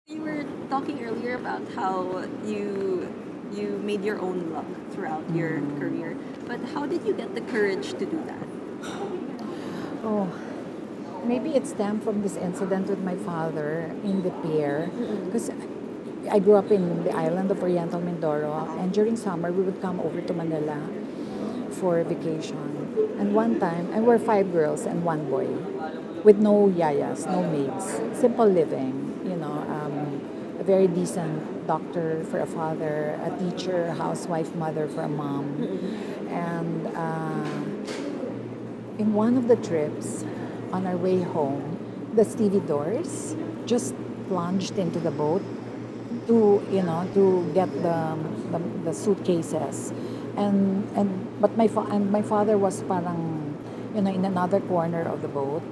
You were talking earlier about how you made your own luck throughout your career, but how did you get the courage to do that? Oh, maybe it stemmed from this incident with my father in the pier. Because I grew up in the island of Oriental Mindoro, and during summer we would come over to Manila for vacation. And one time, and we're five girls and one boy, with no yayas, no maids, simple living. A very decent doctor for a father, a teacher, a housewife, mother for a mom, and. In one of the trips, on our way home, the stevedores just plunged into the boat to get the suitcases, and my father was parang in another corner of the boat,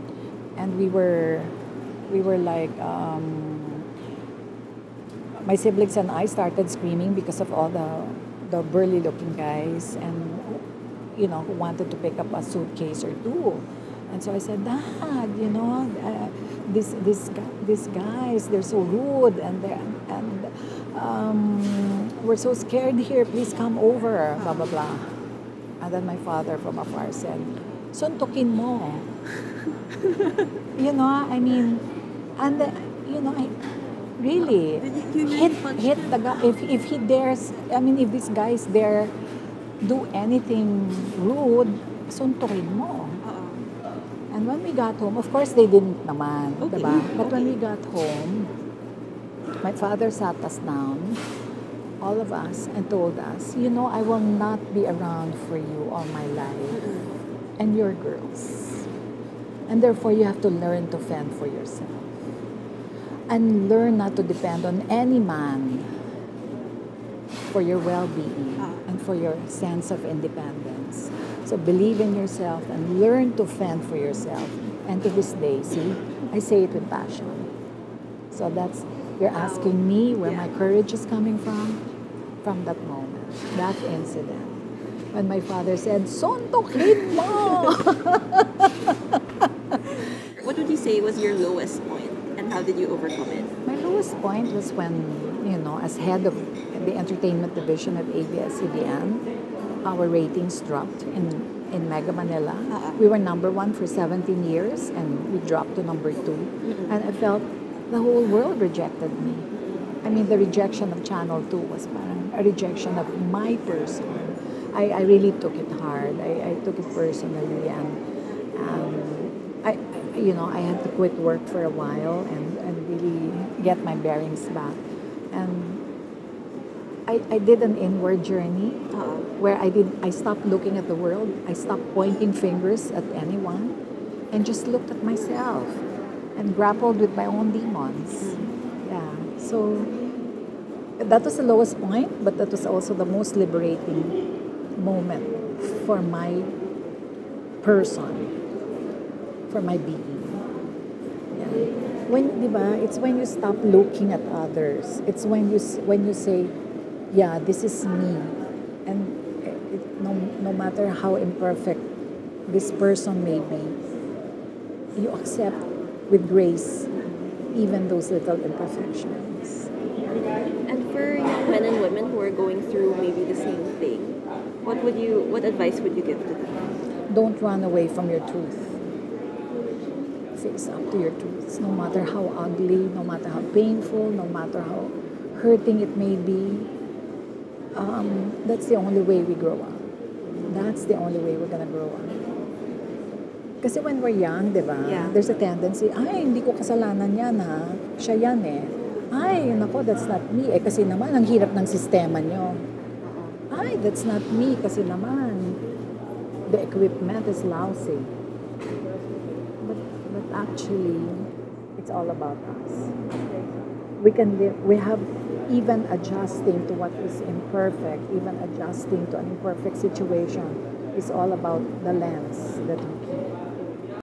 and we were like my siblings and I started screaming because of all the burly looking guys and who wanted to pick up a suitcase or two. And so I said, Dad, these guys, they're so rude and we're so scared here. Please come over, blah blah blah. And then my father from afar said, "Suntukin mo." I mean, and I really You hit the guy if he dares. I mean, if this guy's there do anything rude, suntukin mo. And when we got home, of course they didn't naman, Okay. diba? But when Okay. we got home, my father sat us down, all of us, and told us, I will not be around for you all my life. And you're girls. And therefore, you have to learn to fend for yourself. And learn not to depend on any man for your well-being and for your sense of independence. So believe in yourself and learn to fend for yourself. And to this day, see, I say it with passion. So you're asking me where my courage is coming from that moment, that incident. When my father said, "Suntukin mo!" What would you say was your lowest point, and how did you overcome it? My lowest point was when, as head of the entertainment division of ABS-CBN, our ratings dropped in Mega Manila. We were number one for 17 years and we dropped to number two. And I felt the whole world rejected me. I mean, the rejection of Channel 2 was parang a rejection of my person. I really took it hard. I took it personally, and I had to quit work for a while and really get my bearings back. And I did an inward journey where I stopped looking at the world. I stopped pointing fingers at anyone and just looked at myself and grappled with my own demons. Yeah. So that was the lowest point, but that was also the most liberating moment for my person, for my being. Yeah. It's when you stop looking at others. It's when you say, yeah, this is me. And no matter how imperfect this person may be, you accept with grace even those little imperfections. And for young men and women who are going through maybe the same thing, what advice would you give to them? Don't run away from your truth. Face up to your truths, no matter how ugly, no matter how painful, no matter how hurting it may be. That's the only way we grow up. That's the only way we're gonna grow up. Kasi when we're young, di ba? Yeah. There's a tendency, ay, hindi ko kasalanan yan ha. Siya yan eh. Ay, nako, that's not me. Eh, kasi naman, ang hirap ng sistema nyo. Ay, that's not me. Kasi naman, the equipment is lousy. But actually, it's all about us. We can live, we have even adjusting to what is imperfect, even adjusting to an imperfect situation is all about the lens that we